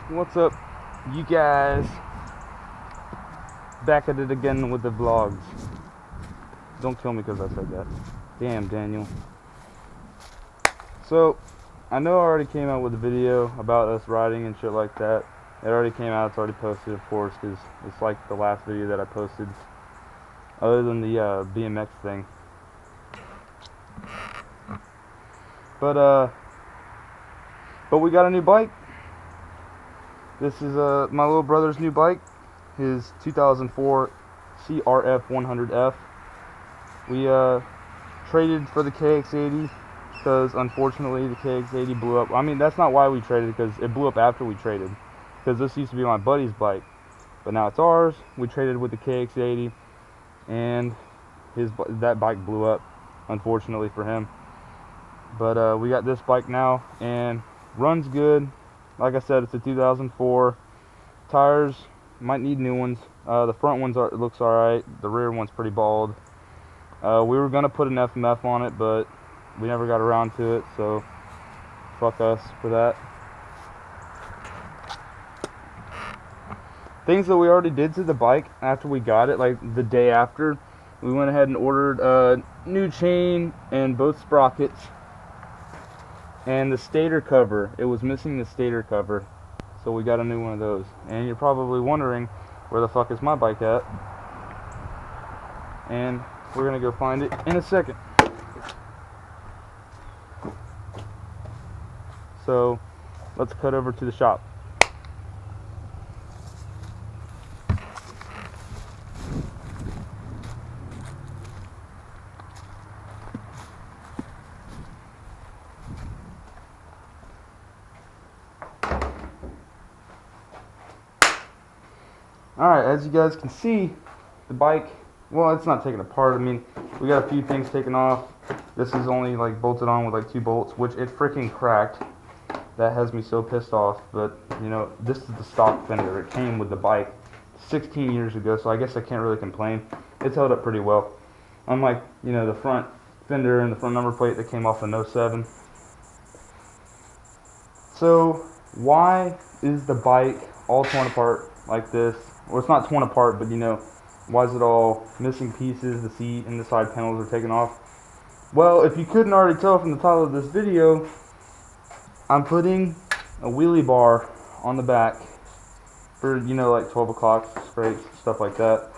What's up, you guys? Back at it again with the vlogs. Don't kill me because I said that. Damn, Daniel. So, I know I already came out with a video about us riding and shit like that. It already came out, it's already posted, of course, because it's like the last video that I posted, other than the BMX thing. But we got a new bike. This is my little brother's new bike, his 2004 CRF 100F. We traded for the KX80 because unfortunately the KX80 blew up. I mean, that's not why we traded, because it blew up after we traded. Because this used to be my buddy's bike, but now it's ours. We traded with the KX80, and that bike blew up, unfortunately for him. But we got this bike now, and runs good. Like I said, it's a 2004. Tires might need new ones. The front ones looks alright. The rear one's pretty bald. We were gonna put an FMF on it, but we never got around to it, so fuck us for that. Things that we already did to the bike after we got it, like the day after, we went ahead and ordered a new chain and both sprockets. And the stator cover, it was missing the stator cover, so we got a new one of those. And you're probably wondering, where the fuck is my bike at? And we're gonna go find it in a second. So let's cut over to the shop. Alright, as you guys can see, the bike, well, it's not taken apart. I mean, we got a few things taken off. This is only like bolted on with like 2 bolts, which it freaking cracked. That has me so pissed off. But, you know, this is the stock fender. It came with the bike 16 years ago, so I guess I can't really complain. It's held up pretty well. Unlike, you know, the front fender and the front number plate that came off in 07. So, why is the bike all torn apart like this? Well, it's not torn apart, but you know, why is it all missing pieces? The seat and the side panels are taken off. Well, if you couldn't already tell from the title of this video, I'm putting a wheelie bar on the back for, you know, like 12 o'clock scrapes, stuff like that.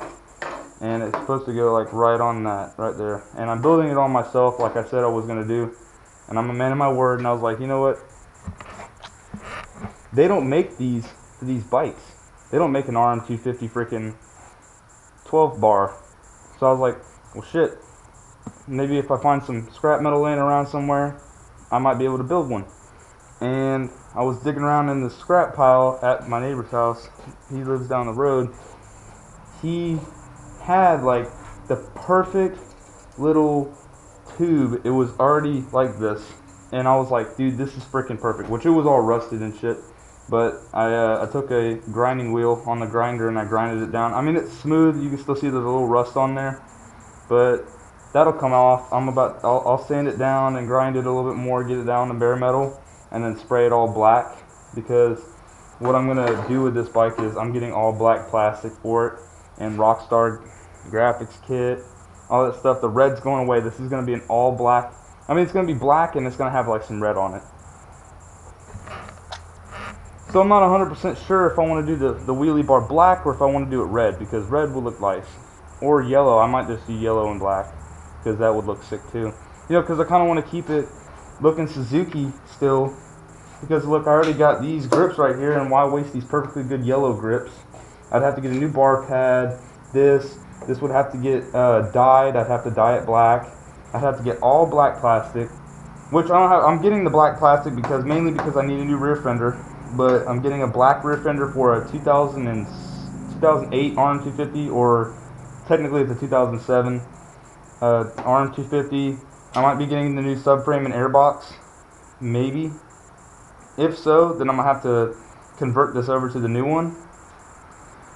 And it's supposed to go like right on that, right there. And I'm building it on myself like I said I was going to do. And I'm a man of my word, and I was like, you know what? They don't make these bikes. They don't make an RM250 freaking 12 bar. So I was like, well shit, maybe if I find some scrap metal laying around somewhere, I might be able to build one. And I was digging around in the scrap pile at my neighbor's house. He lives down the road. He had like the perfect little tube. It was already like this. And I was like, dude, this is freaking perfect. Which it was all rusted and shit. But I took a grinding wheel on the grinder and I grinded it down. I mean, it's smooth. You can still see there's a little rust on there, but that'll come off. I'll sand it down and grind it a little bit more, get it down to bare metal, and then spray it all black. Because what I'm gonna do with this bike is I'm getting all black plastic for it and Rockstar graphics kit, all that stuff. The red's going away. This is gonna be an all black. I mean, it's gonna be black and it's gonna have like some red on it. So I'm not 100% sure if I want to do the wheelie bar black or if I want to do it red, because red will look nice. Or yellow. I might just do yellow and black, because that would look sick too. You know, because I kind of want to keep it looking Suzuki still. Because look, I already got these grips right here, and why waste these perfectly good yellow grips? I'd have to get a new bar pad. This would have to get dyed. I'd have to dye it black. I'd have to get all black plastic, which I don't have. I'm getting the black plastic mainly because I need a new rear fender. But I'm getting a black rear fender for a 2008 RM250, or technically it's a 2007 RM250. I might be getting the new subframe and airbox, maybe. If so, then I'm going to have to convert this over to the new one.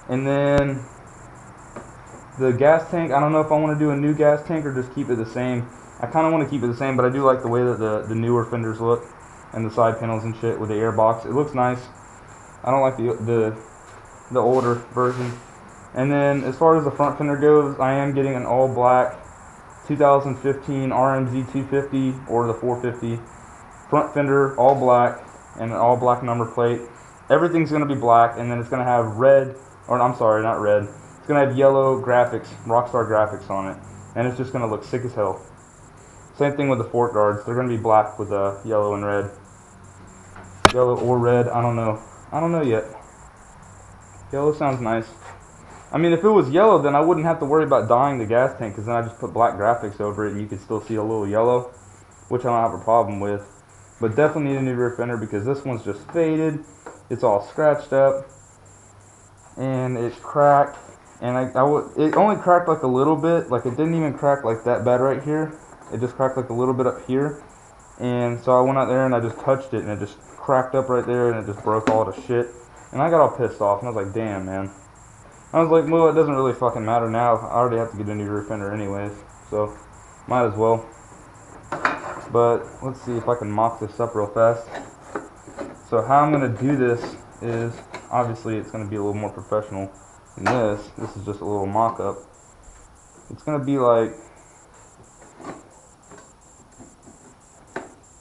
And then the gas tank, I don't know if I want to do a new gas tank or just keep it the same. I kind of want to keep it the same, but I do like the way that the newer fenders look. And the side panels and shit with the airbox. It looks nice. I don't like the older version. And then as far as the front fender goes, I am getting an all black 2015 RMZ 250 or the 450 front fender, all black, and an all black number plate. Everything's going to be black, and then it's going to have red, or I'm sorry, not red. It's going to have yellow graphics, Rockstar graphics on it, and it's just going to look sick as hell. Same thing with the fork guards. They're going to be black with yellow and red. Yellow or red, I don't know. I don't know yet. Yellow sounds nice. I mean, if it was yellow, then I wouldn't have to worry about dyeing the gas tank, because then I just put black graphics over it and you can still see a little yellow, which I don't have a problem with. But definitely need a new rear fender, because this one's just faded. It's all scratched up, and it cracked. And it only cracked like a little bit. Like, it didn't even crack like that bad right here. It just cracked like a little bit up here. And so I went out there and I just touched it, and it just cracked up right there, and it just broke all the shit. And I got all pissed off, and I was like, damn, man. I was like, well, it doesn't really fucking matter now. I already have to get a new rear fender anyways, so might as well. But let's see if I can mock this up real fast. So how I'm going to do this is, obviously it's going to be a little more professional than this. This is just a little mock-up. It's going to be like,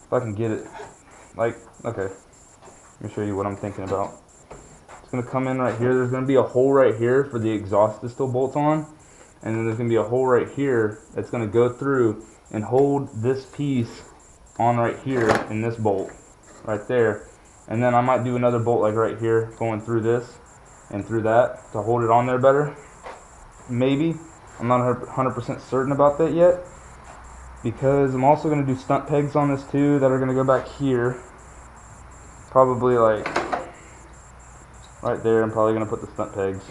if I can get it, like, okay, let me show you what I'm thinking about. It's going to come in right here. There's going to be a hole right here for the exhaust to still bolt on, and then there's going to be a hole right here that's going to go through and hold this piece on right here in this bolt right there. And then I might do another bolt like right here going through this and through that to hold it on there better. Maybe. I'm not 100% certain about that yet, because I'm also going to do stunt pegs on this too that are going to go back here. Probably like right there. I'm probably going to put the stunt pegs.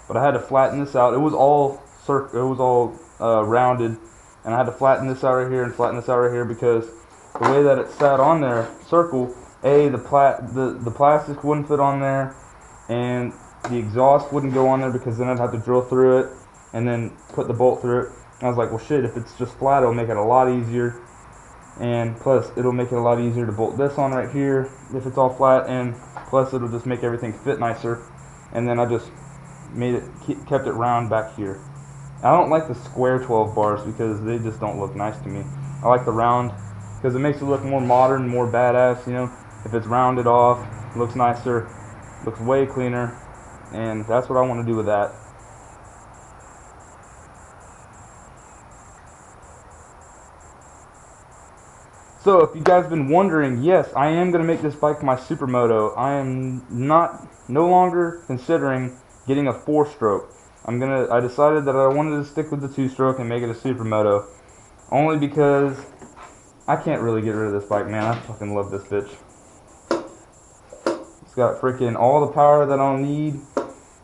But I had to flatten this out. It was all rounded, and I had to flatten this out right here and flatten this out right here, because the way that it sat on there, circle, the plastic wouldn't fit on there, and the exhaust wouldn't go on there, because then I'd have to drill through it and then put the bolt through it. And I was like, well shit, if it's just flat, it'll make it a lot easier, and plus it'll make it a lot easier to bolt this on right here if it's all flat, and plus it'll just make everything fit nicer. And then I just kept it round back here. I don't like the square 12 bars because they just don't look nice to me. I like the round because it makes it look more modern, more badass, you know. If it's rounded off, it looks nicer, looks way cleaner, and that's what I want to do with that. So if you guys have been wondering, yes, I am going to make this bike my supermoto. I am no longer considering getting a 4-stroke. I decided that I wanted to stick with the 2-stroke and make it a supermoto, only because I can't really get rid of this bike, man. I fucking love this bitch. It's got freaking all the power that I'll need,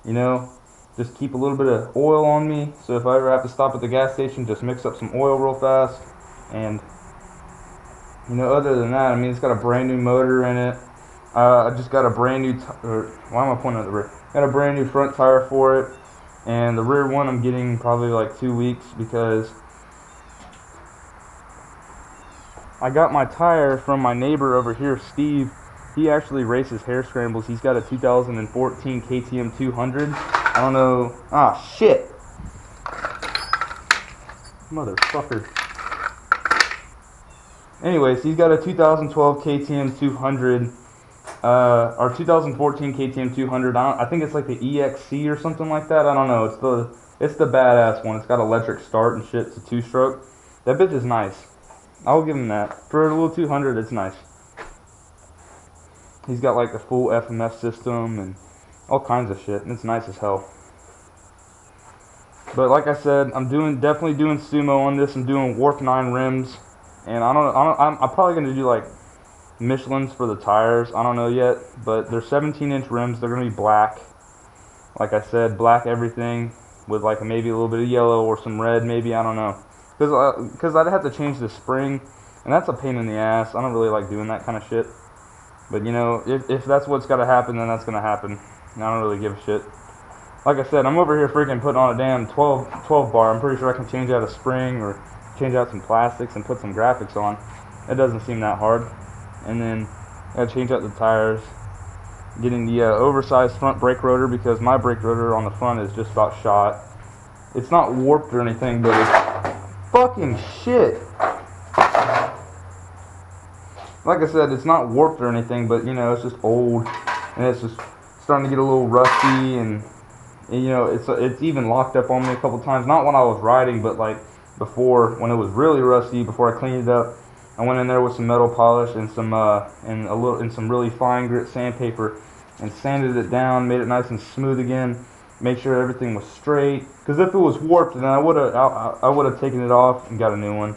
you know. Just keep a little bit of oil on me, so if I ever have to stop at the gas station, just mix up some oil real fast. And you know, other than that, I mean, it's got a brand new motor in it. I just got a brand new, why am I pointing at the rear? Got a brand new front tire for it, and the rear one I'm getting probably like 2 weeks, because I got my tire from my neighbor over here, Steve. He actually races hair scrambles. He's got a 2014 KTM 200. I don't know. Ah, shit. Motherfucker. Anyways, he's got a 2012 KTM 200, or 2014 KTM 200. I think it's like the EXC or something like that. I don't know. It's the badass one. It's got electric start and shit. It's a 2-stroke. That bitch is nice. I'll give him that. For a little 200, it's nice. He's got like the full FMS system and all kinds of shit, and it's nice as hell. But like I said, I'm definitely doing sumo on this. I'm doing Warp 9 rims, and I'm probably gonna do like Michelin's for the tires. I don't know yet, but they're 17-inch rims. They're gonna be black. Like I said, black everything with like maybe a little bit of yellow or some red, maybe, I don't know. Because I'd have to change the spring, and that's a pain in the ass. I don't really like doing that kind of shit. But you know, if that's what's got to happen, then that's going to happen. And I don't really give a shit. Like I said, I'm over here freaking putting on a damn 12 bar. I'm pretty sure I can change out a spring or change out some plastics and put some graphics on. It doesn't seem that hard. And then I gotta change out the tires. Getting the oversized front brake rotor because my brake rotor on the front is just about shot. It's not warped or anything, but it's fucking shit. Like I said, it's not warped or anything, but you know, it's just old and it's just starting to get a little rusty, and you know, it's even locked up on me a couple times. Not when I was riding, but like before, when it was really rusty. Before I cleaned it up, I went in there with some metal polish and some really fine grit sandpaper, and sanded it down, made it nice and smooth again, made sure everything was straight. Because if it was warped, then I would have taken it off and got a new one,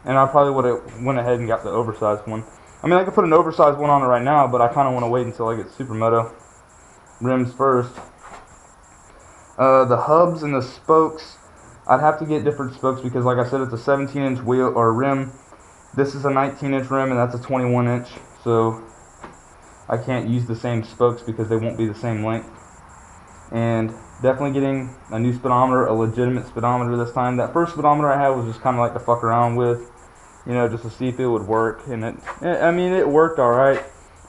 and I probably would have went ahead and got the oversized one. I mean, I could put an oversized one on it right now, but I kind of want to wait until I get Super Moto rims first. The hubs and the spokes, I'd have to get different spokes because, like I said, it's a 17-inch wheel or rim. This is a 19-inch rim, and that's a 21-inch. So I can't use the same spokes because they won't be the same length. And definitely getting a new speedometer, a legitimate speedometer this time. That first speedometer I had was just kind of like to fuck around with, you know, just to see if it would work. And it worked all right.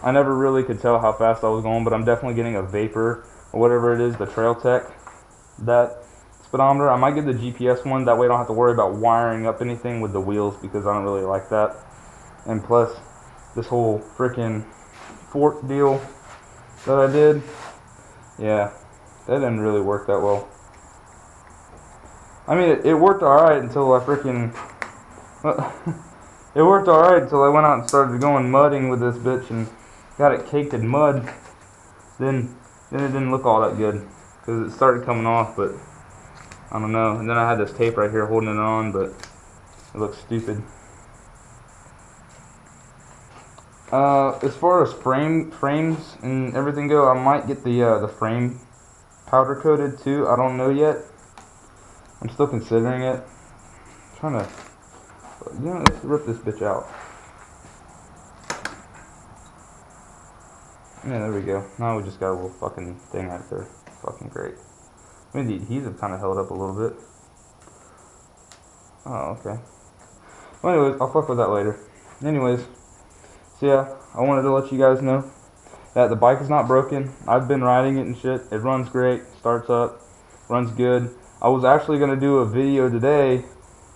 I never really could tell how fast I was going, but I'm definitely getting a Vapor or whatever it is, the Trail Tech, that speedometer. I might get the GPS one, that way I don't have to worry about wiring up anything with the wheels because I don't really like that. And plus, this whole freaking fork deal that I did, yeah, that didn't really work that well. I mean, it worked alright until I freaking it worked alright until I went out and started going mudding with this bitch and got it caked in mud. Then it didn't look all that good because it started coming off, but I don't know. And then I had this tape right here holding it on, but it looks stupid. As far as frames and everything go, I might get the frame powder coated too. I don't know yet. I'm still considering it. I'm trying to, you know, let's rip this bitch out. Yeah, there we go. Now we just got a little fucking thing right there. Fucking great. I mean, the adhesive kind of held up a little bit. Oh, okay. Well, anyways, I'll fuck with that later. Anyways, so yeah, I wanted to let you guys know that the bike is not broken. I've been riding it and shit. It runs great, starts up, runs good. I was actually going to do a video today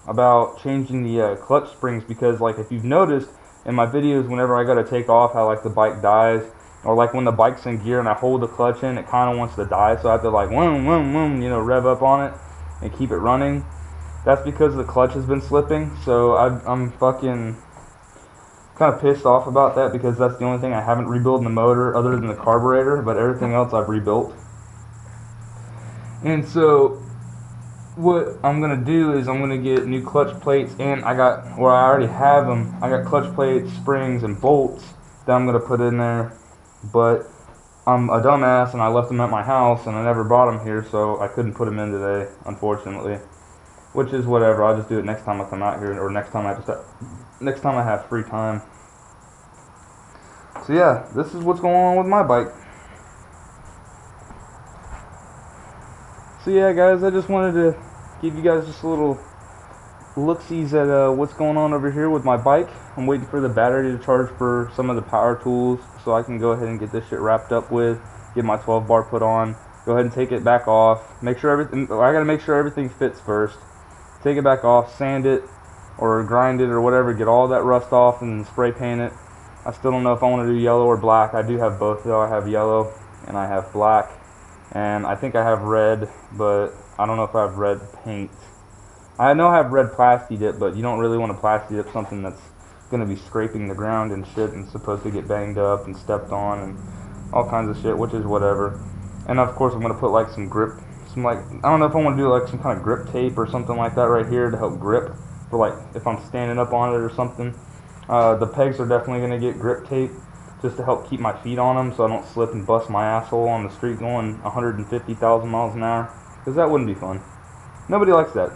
about changing the clutch springs because, like, if you've noticed in my videos, whenever I got to take off, how like the bike dies, or like when the bike's in gear and I hold the clutch in, it kind of wants to die, so I have to like whoom, whoom, whoom, you know, rev up on it and keep it running. That's because the clutch has been slipping. So I'm fucking kind of pissed off about that because that's the only thing I haven't rebuilt in the motor other than the carburetor, but everything else I've rebuilt. And so what I'm going to do is I'm going to get new clutch plates, and I already have them. I got clutch plates, springs, and bolts that I'm going to put in there, but I'm a dumbass and I left them at my house and I never brought them here, so I couldn't put them in today, unfortunately. Which is whatever, I'll just do it next time I come out here, or next time I have free time. So yeah, this is what's going on with my bike. So yeah, guys, I just wanted to give you guys just a little look-sees at what's going on over here with my bike. I'm waiting for the battery to charge for some of the power tools so I can go ahead and get this shit wrapped up with, get my 12 bar put on, go ahead and take it back off, make sure I gotta make sure everything fits first, take it back off, sand it or grind it or whatever, get all that rust off, and then spray paint it. I still don't know if I want to do yellow or black. I do have both though. I have yellow and I have black, and I think I have red, but I don't know if I have red paint. I know I have red plasti dip, but you don't really want to plasti dip something that's going to be scraping the ground and shit and supposed to get banged up and stepped on and all kinds of shit, which is whatever. And of course I'm going to put like some grip, I don't know if I want to do like some kind of grip tape or something like that right here to help grip for like if I'm standing up on it or something. The pegs are definitely going to get grip tape just to help keep my feet on them so I don't slip and bust my asshole on the street going 150,000 miles an hour, because that wouldn't be fun. Nobody likes that.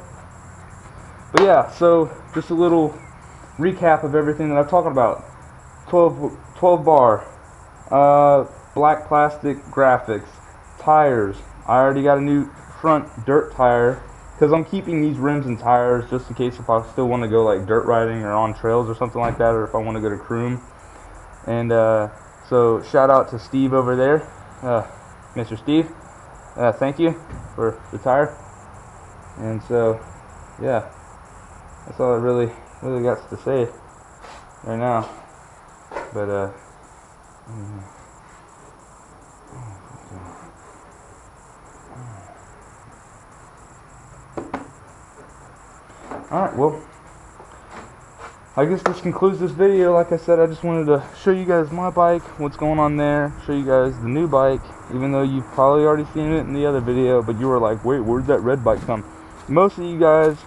But yeah, so just a little recap of everything that I'm talking about. 12 bar, black plastic graphics, tires. I already got a new front dirt tire because I'm keeping these rims and tires just in case if I still want to go like dirt riding or on trails or something like that, or if I want to go to Croom. And So shout out to Steve over there, Mr. Steve. Thank you for the tire. And so, yeah, that's all I really got to say right now. But alright, well, I guess this concludes this video. Like I said, I just wanted to show you guys my bike, what's going on there, show you guys the new bike, even though you've probably already seen it in the other video, but you were like, wait, where'd that red bike come? Most of you guys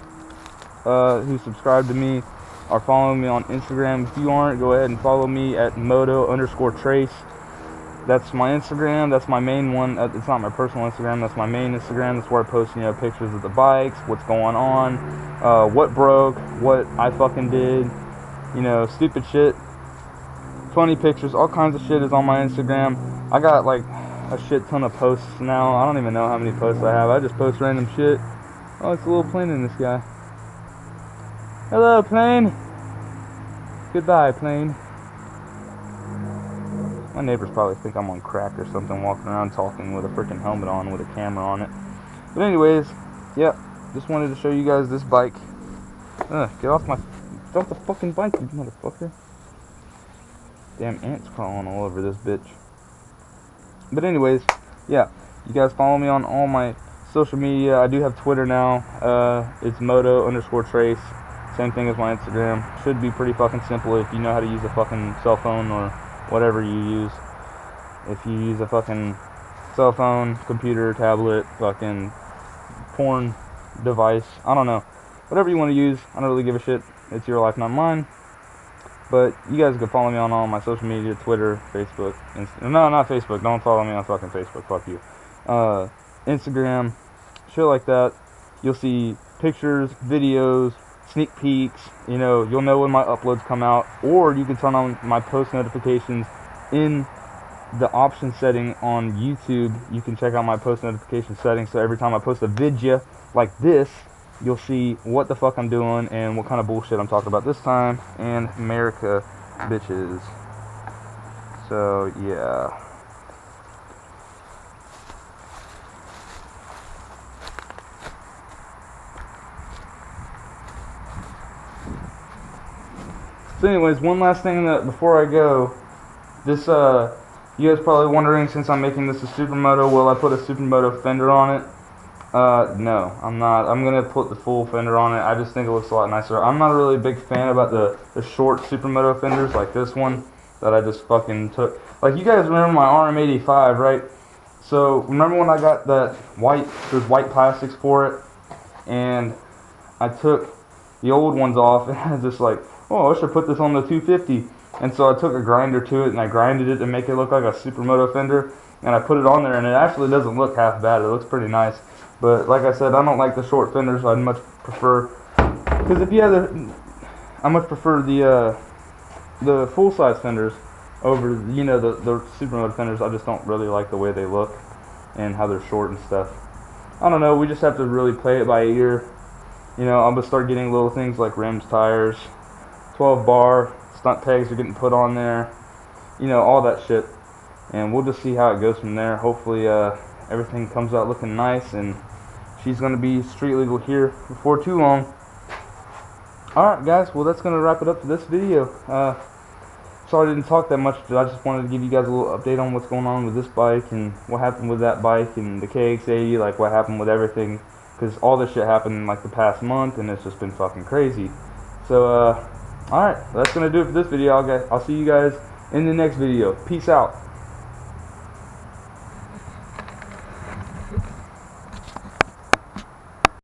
who subscribe to me are following me on Instagram. If you aren't, go ahead and follow me at moto_trace. That's my Instagram. That's my main one. It's not my personal Instagram. That's my main Instagram. That's where I post, pictures of the bikes, what's going on, what broke, what I fucking did, stupid shit, funny pictures, all kinds of shit is on my Instagram. I got like a shit ton of posts now. I don't even know how many posts I have. I just post random shit. Oh, it's a little plane in the sky. Hello, plane. Goodbye, plane. My neighbors probably think I'm on crack or something, walking around talking with a freaking helmet on with a camera on it. But anyways, yeah, just wanted to show you guys this bike. Get off the fucking bike, you motherfucker. Damn ants crawling all over this bitch. But anyways, yeah, you guys follow me on all my social media. I do have Twitter now. It's moto_trace. Same thing as my Instagram. Should be pretty fucking simple if you know how to use a fucking cell phone or whatever you use. If you use a fucking cell phone, computer, tablet, fucking porn device, I don't know. Whatever you want to use, I don't really give a shit. It's your life, not mine. But you guys can follow me on all my social media, Twitter, Facebook. No, not Facebook. Don't follow me on fucking Facebook. Fuck you. Instagram, shit like that. You'll see pictures, videos, sneak peeks. You'll know when my uploads come out. Or you can turn on my post notifications in the option setting on YouTube. You can check out my post notification settings. So every time I post a video like this, you'll see what the fuck I'm doing and what kind of bullshit I'm talking about this time. And America, bitches. So, yeah. So anyways, one last thing before I go. This, you guys probably wondering, since I'm making this a supermoto, will I put a supermoto fender on it? No, I'm not. I'm gonna put the full fender on it. I just think it looks a lot nicer. I'm not really a big fan about the short supermoto fenders like this one that I just fucking took. Like, you guys remember my RM85, right? So remember when I got those white plastics for it, and I took the old ones off, and I was just like, oh, I should put this on the 250. And so I took a grinder to it and I grinded it to make it look like a supermoto fender, and I put it on there, and it actually doesn't look half bad. It looks pretty nice. But like I said, I don't like the short fenders. I'd much prefer, because if you have I much prefer the full size fenders over the supermoto fenders. I just don't really like the way they look and how they're short and stuff. I don't know. We just have to really play it by ear. I'm gonna start getting little things like rims, tires, 12 bar stunt pegs are getting put on there, all that shit, and we'll just see how it goes from there. Hopefully everything comes out looking nice, and she's going to be street legal here before too long. Alright guys, well, that's going to wrap it up for this video. Sorry I didn't talk that much, but I just wanted to give you guys a little update on what's going on with this bike and what happened with that bike and the KX80, like what happened with everything, because all this shit happened in like the past month, and it's just been fucking crazy. So alright, that's going to do it for this video. I'll see you guys in the next video. Peace out.